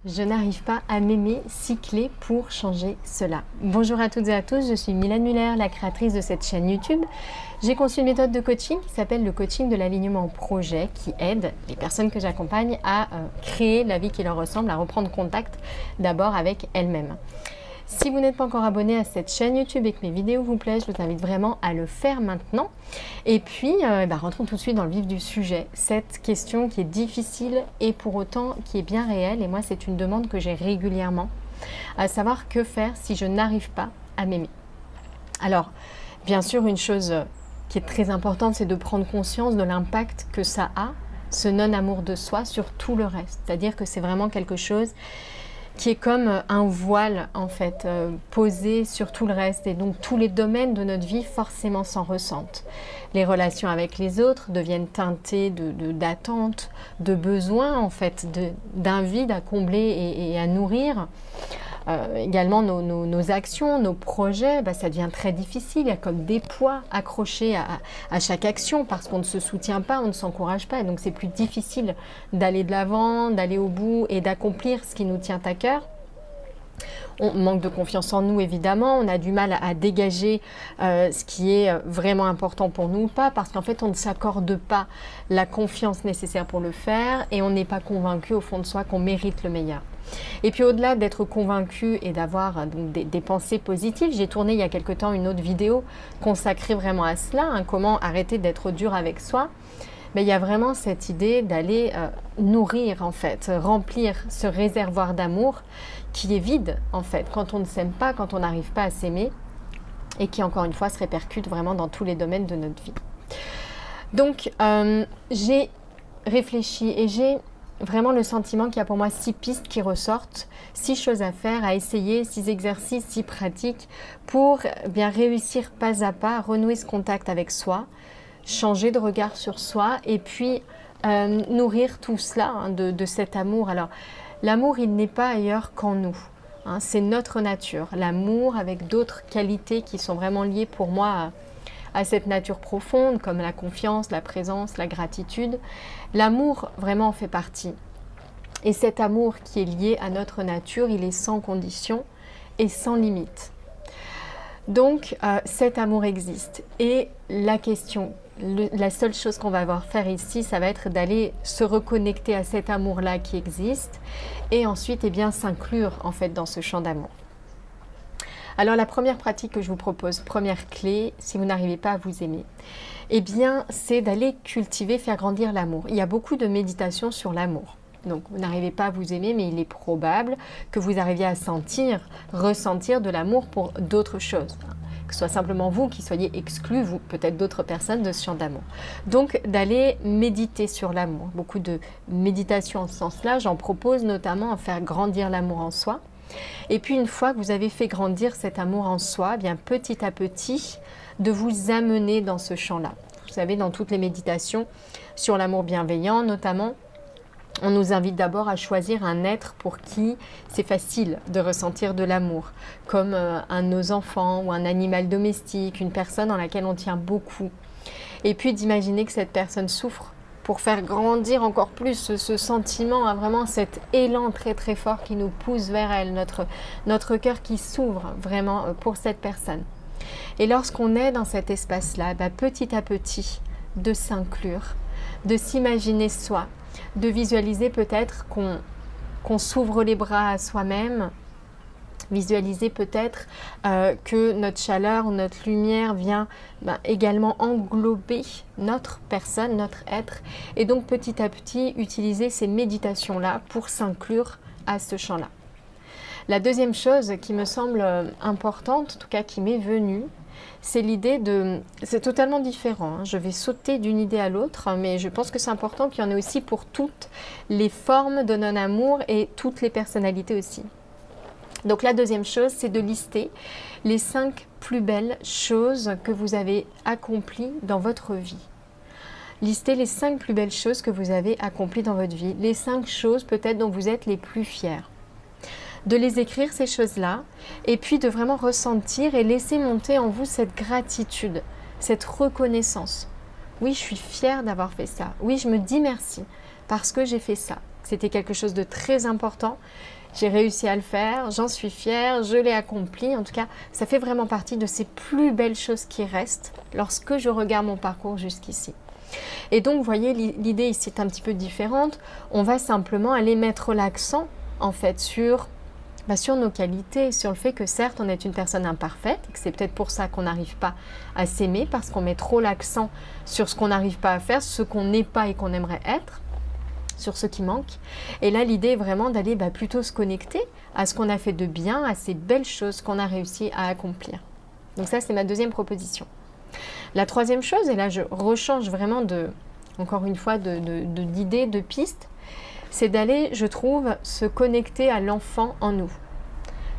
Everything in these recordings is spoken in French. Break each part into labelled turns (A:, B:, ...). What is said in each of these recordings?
A: Je n'arrive pas à m'aimer, 6 clés pour changer cela. Bonjour à toutes et à tous, je suis Mylène Muller, la créatrice de cette chaîne YouTube. J'ai conçu une méthode de coaching qui s'appelle le coaching de l'alignement projet qui aide les personnes que j'accompagne à créer la vie qui leur ressemble, à reprendre contact d'abord avec elles-mêmes. Si vous n'êtes pas encore abonné à cette chaîne YouTube et que mes vidéos vous plaisent, je vous invite vraiment à le faire maintenant. Et puis, rentrons tout de suite dans le vif du sujet. Cette question qui est difficile et pour autant qui est bien réelle, et moi c'est une demande que j'ai régulièrement, à savoir que faire si je n'arrive pas à m'aimer. Alors, bien sûr, une chose qui est très importante, c'est de prendre conscience de l'impact que ça a, ce non-amour de soi, sur tout le reste. C'est-à-dire que c'est vraiment quelque chose qui est comme un voile en fait posé sur tout le reste, et donc tous les domaines de notre vie forcément s'en ressentent. Les relations avec les autres deviennent teintées d'attentes, de besoins en fait, d'un vide à combler et à nourrir. Également nos actions, nos projets, ça devient très difficile. Il y a comme des poids accrochés à chaque action parce qu'on ne se soutient pas, on ne s'encourage pas. Et donc c'est plus difficile d'aller de l'avant, d'aller au bout et d'accomplir ce qui nous tient à cœur. On manque de confiance en nous évidemment, on a du mal à dégager ce qui est vraiment important pour nous ou pas, parce qu'en fait on ne s'accorde pas la confiance nécessaire pour le faire et on n'est pas convaincu au fond de soi qu'on mérite le meilleur. Et puis au-delà d'être convaincu et d'avoir donc des pensées positives, j'ai tourné il y a quelque temps une autre vidéo consacrée vraiment à cela, comment arrêter d'être dur avec soi. Mais il y a vraiment cette idée d'aller nourrir en fait, remplir ce réservoir d'amour qui est vide en fait quand on ne s'aime pas, quand on n'arrive pas à s'aimer et qui encore une fois se répercute vraiment dans tous les domaines de notre vie. Donc j'ai réfléchi et j'ai vraiment le sentiment qu'il y a pour moi 6 pistes qui ressortent, 6 choses à faire, à essayer, 6 exercices, 6 pratiques pour bien réussir pas à pas à renouer ce contact avec soi, changer de regard sur soi et puis nourrir tout cela de cet amour. Alors l'amour, il n'est pas ailleurs qu'en nous, c'est notre nature. L'amour avec d'autres qualités qui sont vraiment liées pour moi à cette nature profonde, comme la confiance, la présence, la gratitude. L'amour vraiment en fait partie. Et cet amour qui est lié à notre nature, il est sans condition et sans limite. Donc cet amour existe. Et la question, la seule chose qu'on va avoir faire ici, ça va être d'aller se reconnecter à cet amour-là qui existe et ensuite s'inclure en fait dans ce champ d'amour. Alors la première pratique que je vous propose, première clé, si vous n'arrivez pas à vous aimer, c'est d'aller cultiver, faire grandir l'amour. Il y a beaucoup de méditations sur l'amour. Donc vous n'arrivez pas à vous aimer, mais il est probable que vous arriviez à ressentir de l'amour pour d'autres choses. Que ce soit simplement vous qui soyez exclus, vous, peut-être d'autres personnes de ce champ d'amour. Donc d'aller méditer sur l'amour. Beaucoup de méditations en ce sens-là, j'en propose notamment à faire grandir l'amour en soi. Et puis une fois que vous avez fait grandir cet amour en soi, petit à petit, de vous amener dans ce champ-là. Vous savez, dans toutes les méditations sur l'amour bienveillant notamment, on nous invite d'abord à choisir un être pour qui c'est facile de ressentir de l'amour, comme un de nos enfants ou un animal domestique, une personne en laquelle on tient beaucoup. Et puis d'imaginer que cette personne souffre pour faire grandir encore plus ce sentiment, vraiment cet élan très très fort qui nous pousse vers elle, notre cœur qui s'ouvre vraiment pour cette personne. Et lorsqu'on est dans cet espace-là, petit à petit, de s'inclure, de s'imaginer soi, de visualiser peut-être qu'on s'ouvre les bras à soi-même, visualiser peut-être que notre chaleur ou notre lumière vient également englober notre personne, notre être, et donc petit à petit utiliser ces méditations-là pour s'inclure à ce champ-là. La deuxième chose qui me semble importante, en tout cas qui m'est venue, c'est l'idée c'est totalement différent, je vais sauter d'une idée à l'autre, mais je pense que c'est important qu'il y en ait aussi pour toutes les formes de non-amour et toutes les personnalités aussi. Donc la deuxième chose, c'est de lister les 5 plus belles choses que vous avez accomplies dans votre vie. Listez les 5 plus belles choses que vous avez accomplies dans votre vie, les 5 choses peut-être dont vous êtes les plus fiers. De les écrire ces choses-là et puis de vraiment ressentir et laisser monter en vous cette gratitude, cette reconnaissance. Oui, je suis fière d'avoir fait ça. Oui, je me dis merci parce que j'ai fait ça. C'était quelque chose de très important. J'ai réussi à le faire, j'en suis fière, je l'ai accompli. En tout cas, ça fait vraiment partie de ces plus belles choses qui restent lorsque je regarde mon parcours jusqu'ici. Et donc, vous voyez, l'idée ici est un petit peu différente. On va simplement aller mettre l'accent, en fait, sur nos qualités, sur le fait que certes, on est une personne imparfaite, et que c'est peut-être pour ça qu'on n'arrive pas à s'aimer, parce qu'on met trop l'accent sur ce qu'on n'arrive pas à faire, ce qu'on n'est pas et qu'on aimerait être, sur ce qui manque. Et là, l'idée est vraiment d'aller plutôt se connecter à ce qu'on a fait de bien, à ces belles choses qu'on a réussi à accomplir. Donc ça, c'est ma deuxième proposition. La troisième chose, et là je rechange vraiment encore une fois d'idées, de pistes, c'est d'aller, je trouve, se connecter à l'enfant en nous.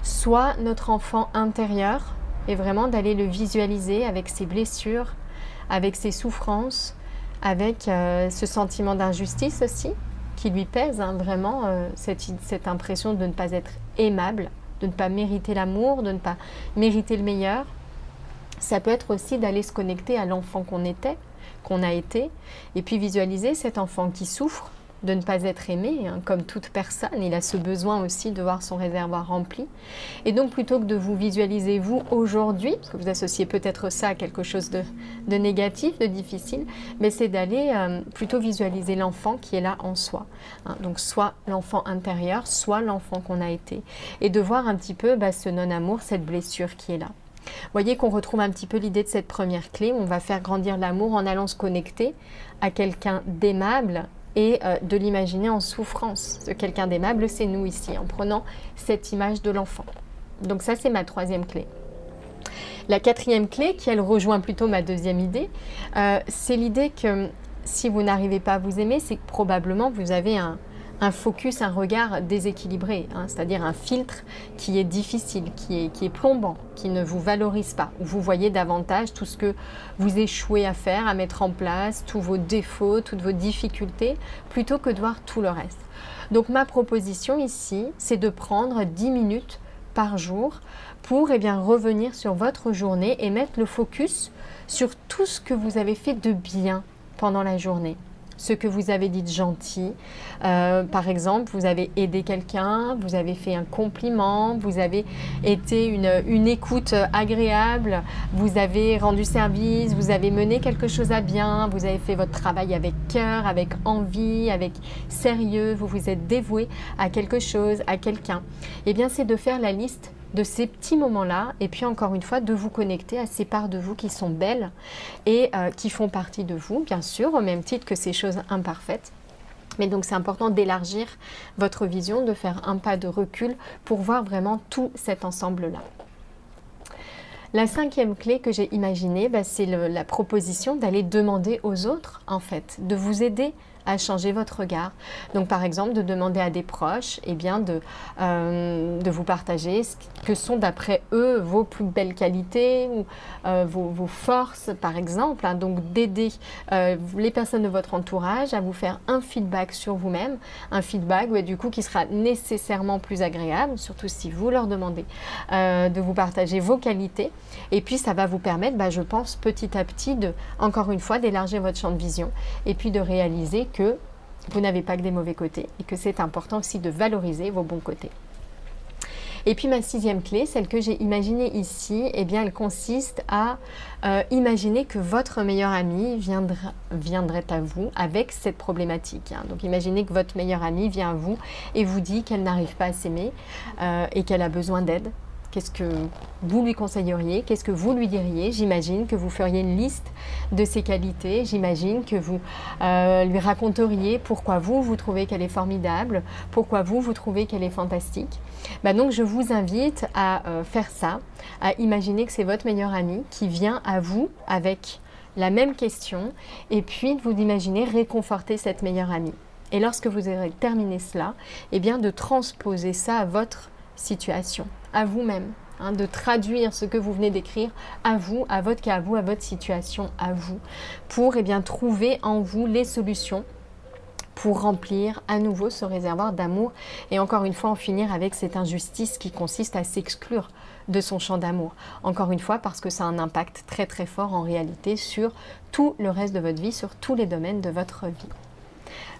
A: Soit notre enfant intérieur, et vraiment d'aller le visualiser avec ses blessures, avec ses souffrances, avec ce sentiment d'injustice aussi, qui lui pèse, vraiment, cette impression de ne pas être aimable, de ne pas mériter l'amour, de ne pas mériter le meilleur. Ça peut être aussi d'aller se connecter à l'enfant qu'on était, qu'on a été, et puis visualiser cet enfant qui souffre de ne pas être aimé, comme toute personne, il a ce besoin aussi de voir son réservoir rempli. Et donc plutôt que de vous visualiser vous aujourd'hui, parce que vous associez peut-être ça à quelque chose de négatif, de difficile, mais c'est d'aller plutôt visualiser l'enfant qui est là en soi. Donc soit l'enfant intérieur, soit l'enfant qu'on a été. Et de voir un petit peu ce non-amour, cette blessure qui est là. Vous voyez qu'on retrouve un petit peu l'idée de cette première clé, où on va faire grandir l'amour en allant se connecter à quelqu'un d'aimable, et de l'imaginer en souffrance. Ce quelqu'un d'aimable, c'est nous ici, en prenant cette image de l'enfant. Donc ça, c'est ma troisième clé. La quatrième clé, qui elle rejoint plutôt ma deuxième idée, c'est l'idée que si vous n'arrivez pas à vous aimer, c'est que probablement vous avez un focus, un regard déséquilibré, c'est-à-dire un filtre qui est difficile, qui est plombant, qui ne vous valorise pas, où vous voyez davantage tout ce que vous échouez à faire, à mettre en place, tous vos défauts, toutes vos difficultés, plutôt que de voir tout le reste. Donc ma proposition ici, c'est de prendre 10 minutes par jour pour revenir sur votre journée et mettre le focus sur tout ce que vous avez fait de bien pendant la journée. Ce que vous avez dit de gentil. Par exemple, vous avez aidé quelqu'un, vous avez fait un compliment, vous avez été une écoute agréable, vous avez rendu service, vous avez mené quelque chose à bien, vous avez fait votre travail avec cœur, avec envie, avec sérieux, vous vous êtes dévoué à quelque chose, à quelqu'un. Eh bien, c'est de faire la liste de ces petits moments-là, et puis encore une fois, de vous connecter à ces parts de vous qui sont belles et qui font partie de vous, bien sûr, au même titre que ces choses imparfaites. Mais donc c'est important d'élargir votre vision, de faire un pas de recul pour voir vraiment tout cet ensemble-là. La cinquième clé que j'ai imaginée, c'est la proposition d'aller demander aux autres, en fait, de vous aider à changer votre regard. Donc par exemple, de demander à des proches de vous partager ce que sont d'après eux vos plus belles qualités ou vos forces par exemple. Donc d'aider les personnes de votre entourage à vous faire un feedback sur vous-même, un feedback du coup qui sera nécessairement plus agréable, surtout si vous leur demandez de vous partager vos qualités. Et puis ça va vous permettre, je pense, petit à petit, encore une fois, d'élargir votre champ de vision et puis de réaliser que vous n'avez pas que des mauvais côtés et que c'est important aussi de valoriser vos bons côtés. Et puis ma sixième clé, celle que j'ai imaginée ici, elle consiste à imaginer que votre meilleur ami viendrait à vous avec cette problématique. Donc imaginez que votre meilleure amie vient à vous et vous dit qu'elle n'arrive pas à s'aimer et qu'elle a besoin d'aide. Qu'est-ce que vous lui conseilleriez? Qu'est-ce que vous lui diriez? J'imagine que vous feriez une liste de ses qualités. J'imagine que vous lui raconteriez pourquoi vous trouvez qu'elle est formidable, pourquoi vous trouvez qu'elle est fantastique. Donc je vous invite à faire ça, à imaginer que c'est votre meilleur ami qui vient à vous avec la même question et puis vous imaginez réconforter cette meilleure amie. Et lorsque vous aurez terminé cela, de transposer ça à votre situation, à vous-même, de traduire ce que vous venez d'écrire à vous, à votre cas, à vous, à votre situation, à vous, pour trouver en vous les solutions pour remplir à nouveau ce réservoir d'amour et encore une fois en finir avec cette injustice qui consiste à s'exclure de son champ d'amour. Encore une fois parce que ça a un impact très très fort en réalité sur tout le reste de votre vie, sur tous les domaines de votre vie.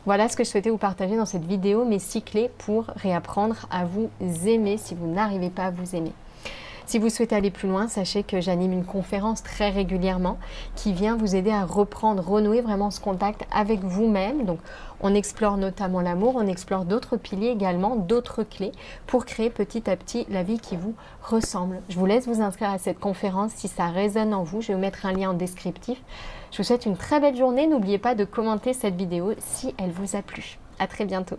A: Voilà ce que je souhaitais vous partager dans cette vidéo, mes 6 clés pour réapprendre à vous aimer si vous n'arrivez pas à vous aimer. Si vous souhaitez aller plus loin, sachez que j'anime une conférence très régulièrement qui vient vous aider à reprendre, renouer vraiment ce contact avec vous-même. Donc, on explore notamment l'amour, on explore d'autres piliers également, d'autres clés pour créer petit à petit la vie qui vous ressemble. Je vous laisse vous inscrire à cette conférence si ça résonne en vous. Je vais vous mettre un lien en descriptif. Je vous souhaite une très belle journée. N'oubliez pas de commenter cette vidéo si elle vous a plu. À très bientôt.